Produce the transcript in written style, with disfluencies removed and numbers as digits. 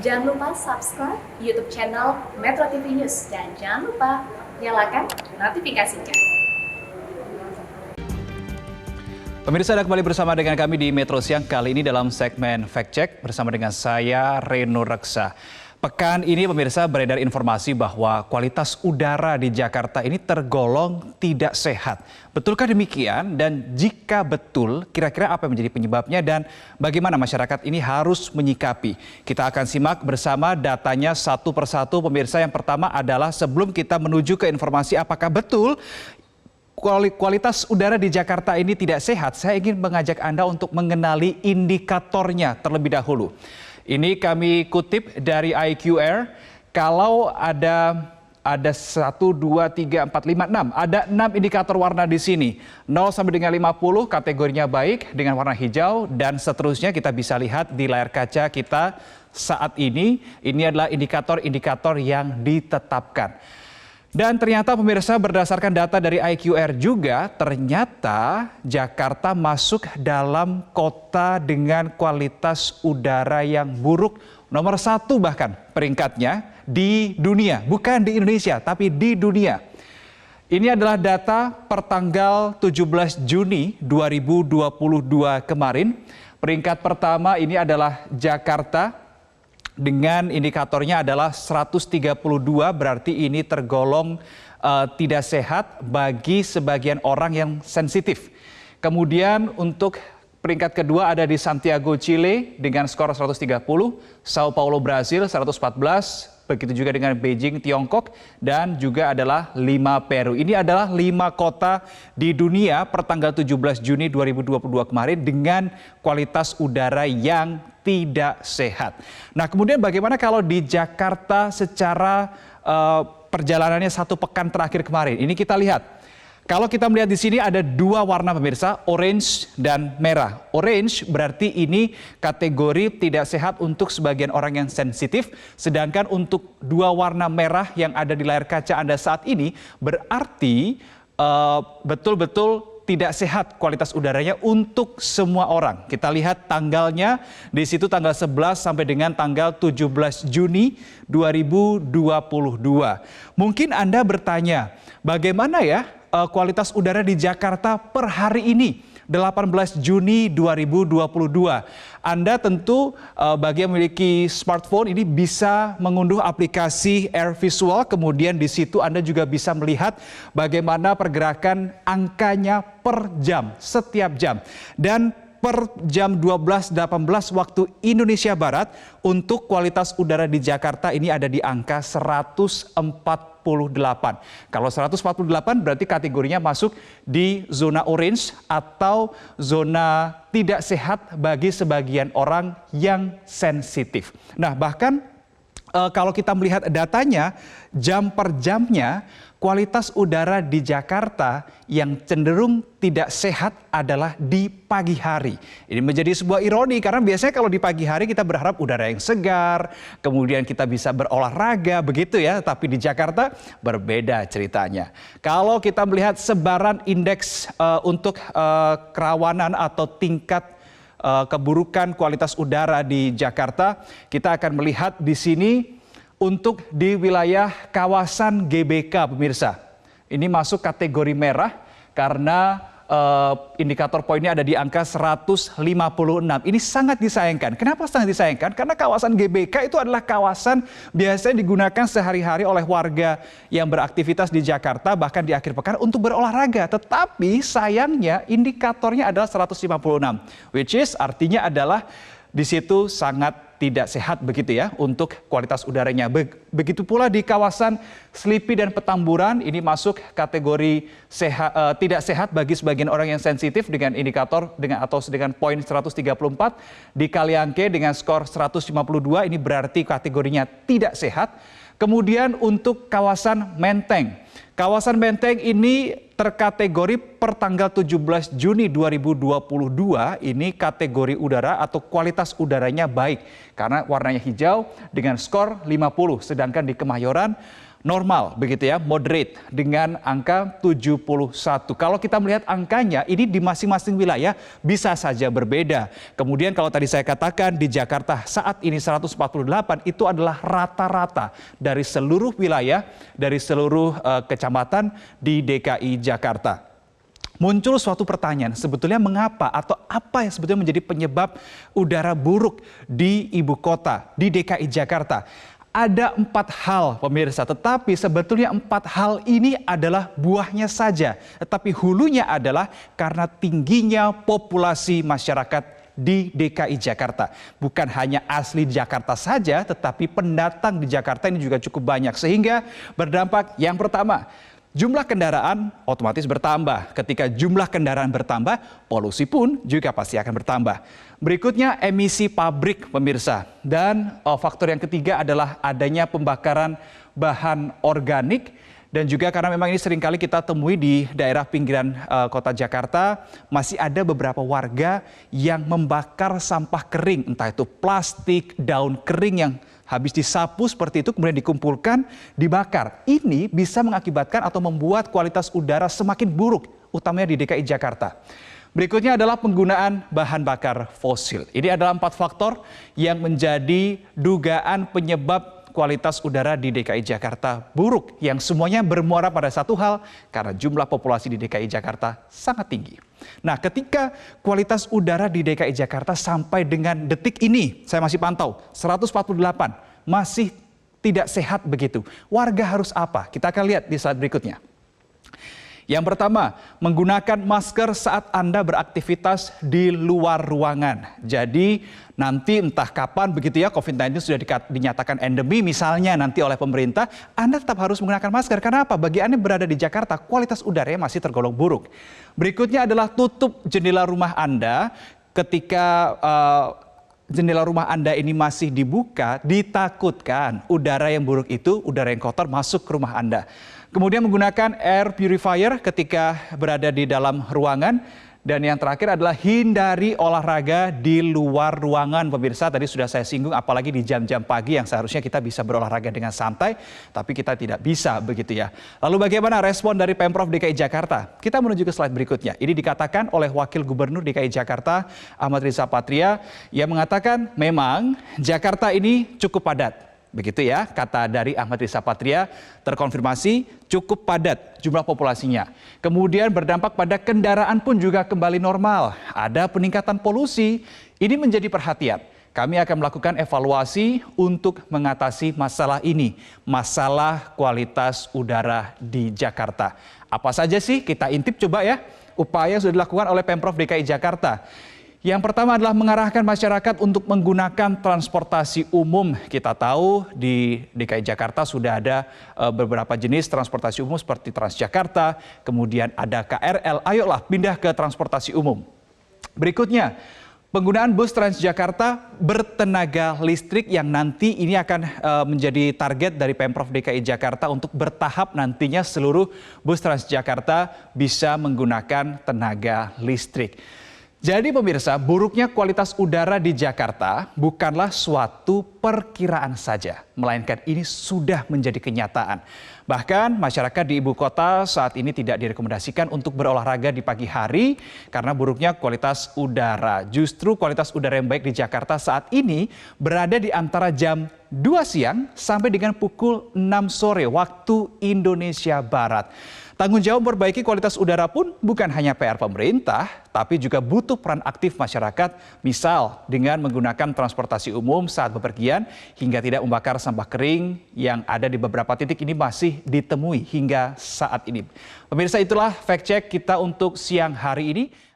Jangan lupa subscribe YouTube channel Metro TV News dan jangan lupa nyalakan notifikasinya. Pemirsa, Anda kembali bersama dengan kami di Metro Siang, kali ini dalam segmen Fact Check bersama dengan saya, Reno Reksa. Pekan ini pemirsa beredar informasi bahwa kualitas udara di Jakarta ini tergolong tidak sehat. Betulkah demikian? Dan jika betul, kira-kira apa yang menjadi penyebabnya dan bagaimana masyarakat ini harus menyikapi? Kita akan simak bersama datanya satu persatu pemirsa. Yang pertama adalah sebelum kita menuju ke informasi apakah betul kualitas udara di Jakarta ini tidak sehat, saya ingin mengajak Anda untuk mengenali indikatornya terlebih dahulu. Ini kami kutip dari IQR, kalau ada 1, 2, 3, 4, 5, 6. Ada 6 indikator warna di sini. 0 sampai dengan 50 kategorinya baik dengan warna hijau dan seterusnya kita bisa lihat di layar kaca kita saat ini. Ini adalah indikator-indikator yang ditetapkan. Dan ternyata pemirsa berdasarkan data dari IQR juga ternyata Jakarta masuk dalam kota dengan kualitas udara yang buruk nomor 1 bahkan peringkatnya di dunia. Bukan di Indonesia tapi di dunia. Ini adalah data per tanggal 17 Juni 2022 kemarin. Peringkat pertama ini adalah Jakarta. Dengan indikatornya adalah 132, berarti ini tergolong tidak sehat bagi sebagian orang yang sensitif. Kemudian untuk peringkat kedua ada di Santiago, Chile dengan skor 130, Sao Paulo, Brasil 114, begitu juga dengan Beijing, Tiongkok, dan juga adalah 5 Peru. Ini adalah 5 kota di dunia per tanggal 17 Juni 2022 kemarin dengan kualitas udara yang tidak sehat. Nah, kemudian bagaimana kalau di Jakarta secara perjalanannya 1 pekan terakhir kemarin? Ini kita lihat. Kalau kita melihat di sini ada 2 warna pemirsa, orange dan merah. Orange berarti ini kategori tidak sehat untuk sebagian orang yang sensitif, sedangkan untuk 2 warna merah yang ada di layar kaca Anda saat ini berarti betul-betul tidak sehat kualitas udaranya untuk semua orang. Kita lihat tanggalnya di situ tanggal 11 sampai dengan tanggal 17 Juni 2022. Mungkin Anda bertanya, bagaimana ya kualitas udara di Jakarta per hari ini 18 Juni 2022. Anda tentu bagi yang memiliki smartphone ini bisa mengunduh aplikasi Air Visual, kemudian di situ Anda juga bisa melihat bagaimana pergerakan angkanya per jam, setiap jam. Dan per jam 12.18 waktu Indonesia Barat untuk kualitas udara di Jakarta ini ada di angka 148. Kalau 148 berarti kategorinya masuk di zona orange atau zona tidak sehat bagi sebagian orang yang sensitif. Nah, bahkan kalau kita melihat datanya jam per jamnya, kualitas udara di Jakarta yang cenderung tidak sehat adalah di pagi hari. Ini menjadi sebuah ironi karena biasanya kalau di pagi hari kita berharap udara yang segar, kemudian kita bisa berolahraga begitu ya, tapi di Jakarta berbeda ceritanya. Kalau kita melihat sebaran indeks untuk kerawanan atau tingkat keburukan kualitas udara di Jakarta, kita akan melihat di sini untuk di wilayah kawasan GBK pemirsa. Ini masuk kategori merah karena indikator poinnya ada di angka 156. Ini sangat disayangkan. Kenapa sangat disayangkan? Karena kawasan GBK itu adalah kawasan biasanya digunakan sehari-hari oleh warga yang beraktivitas di Jakarta bahkan di akhir pekan untuk berolahraga. Tetapi sayangnya indikatornya adalah 156, which is artinya adalah di situ sangat tidak sehat begitu ya untuk kualitas udaranya. Begitu pula di kawasan Selipi dan Petamburan ini masuk kategori tidak sehat bagi sebagian orang yang sensitif dengan indikator dengan poin 134. Di Kaliangke dengan skor 152 ini berarti kategorinya tidak sehat. Kemudian untuk kawasan Menteng. Kawasan Menteng ini terkategori per tanggal 17 Juni 2022 ini kategori udara atau kualitas udaranya baik karena warnanya hijau dengan skor 50. Sedangkan di Kemayoran normal begitu ya, moderate dengan angka 71. Kalau kita melihat angkanya ini di masing-masing wilayah bisa saja berbeda. Kemudian kalau tadi saya katakan di Jakarta saat ini 148 itu adalah rata-rata dari seluruh wilayah, dari seluruh kecamatan di DKI Jakarta. Muncul suatu pertanyaan, sebetulnya mengapa atau apa yang sebetulnya menjadi penyebab udara buruk di ibu kota, di DKI Jakarta? Ada 4 hal pemirsa, tetapi sebetulnya 4 hal ini adalah buahnya saja. Tetapi hulunya adalah karena tingginya populasi masyarakat di DKI Jakarta. Bukan hanya asli Jakarta saja, tetapi pendatang di Jakarta ini juga cukup banyak. Sehingga berdampak yang pertama, jumlah kendaraan otomatis bertambah. Ketika jumlah kendaraan bertambah, polusi pun juga pasti akan bertambah. Berikutnya emisi pabrik pemirsa. Dan faktor yang ketiga adalah adanya pembakaran bahan organik. Dan juga karena memang ini seringkali kita temui di daerah pinggiran kota Jakarta, masih ada beberapa warga yang membakar sampah kering. Entah itu plastik, daun kering yang habis disapu seperti itu kemudian dikumpulkan, dibakar. Ini bisa mengakibatkan atau membuat kualitas udara semakin buruk, utamanya di DKI Jakarta. Berikutnya adalah penggunaan bahan bakar fosil. Ini adalah 4 faktor yang menjadi dugaan penyebab kualitas udara di DKI Jakarta buruk, yang semuanya bermuara pada satu hal, karena jumlah populasi di DKI Jakarta sangat tinggi. Nah, ketika kualitas udara di DKI Jakarta sampai dengan detik ini, saya masih pantau, 148, masih tidak sehat begitu. Warga harus apa? Kita akan lihat di slide berikutnya. Yang pertama, menggunakan masker saat Anda beraktivitas di luar ruangan. Jadi nanti entah kapan begitu ya, COVID-19 sudah dinyatakan endemi misalnya nanti oleh pemerintah, Anda tetap harus menggunakan masker. Karena apa? Bagi Anda yang berada di Jakarta, kualitas udaranya masih tergolong buruk. Berikutnya adalah tutup jendela rumah Anda ketika jendela rumah Anda ini masih dibuka, ditakutkan udara yang buruk itu, udara yang kotor masuk ke rumah Anda. Kemudian menggunakan air purifier ketika berada di dalam ruangan. Dan yang terakhir adalah hindari olahraga di luar ruangan. Pemirsa, tadi sudah saya singgung, apalagi di jam-jam pagi yang seharusnya kita bisa berolahraga dengan santai, tapi kita tidak bisa begitu ya. Lalu bagaimana respon dari Pemprov DKI Jakarta? Kita menuju ke slide berikutnya. Ini dikatakan oleh Wakil Gubernur DKI Jakarta, Ahmad Riza Patria, yang mengatakan memang Jakarta ini cukup padat. Begitu ya, kata dari Ahmad Riza Patria, terkonfirmasi cukup padat jumlah populasinya. Kemudian berdampak pada kendaraan pun juga kembali normal. Ada peningkatan polusi, ini menjadi perhatian. Kami akan melakukan evaluasi untuk mengatasi masalah ini, masalah kualitas udara di Jakarta. Apa saja sih? Kita intip coba ya, upaya yang sudah dilakukan oleh Pemprov DKI Jakarta. Yang pertama adalah mengarahkan masyarakat untuk menggunakan transportasi umum. Kita tahu di DKI Jakarta sudah ada beberapa jenis transportasi umum seperti Transjakarta, kemudian ada KRL. Ayolah pindah ke transportasi umum. Berikutnya, penggunaan bus Transjakarta bertenaga listrik yang nanti ini akan menjadi target dari Pemprov DKI Jakarta untuk bertahap nantinya seluruh bus Transjakarta bisa menggunakan tenaga listrik. Jadi pemirsa, buruknya kualitas udara di Jakarta bukanlah suatu perkiraan saja, melainkan ini sudah menjadi kenyataan. Bahkan masyarakat di ibu kota saat ini tidak direkomendasikan untuk berolahraga di pagi hari karena buruknya kualitas udara. Justru kualitas udara yang baik di Jakarta saat ini berada di antara jam 2 siang sampai dengan pukul 6 sore waktu Indonesia Barat. Tanggung jawab memperbaiki kualitas udara pun bukan hanya PR pemerintah, tapi juga butuh peran aktif masyarakat, misal dengan menggunakan transportasi umum saat bepergian hingga tidak membakar sampah kering yang ada di beberapa titik ini masih ditemui hingga saat ini. Pemirsa, itulah fact check kita untuk siang hari ini.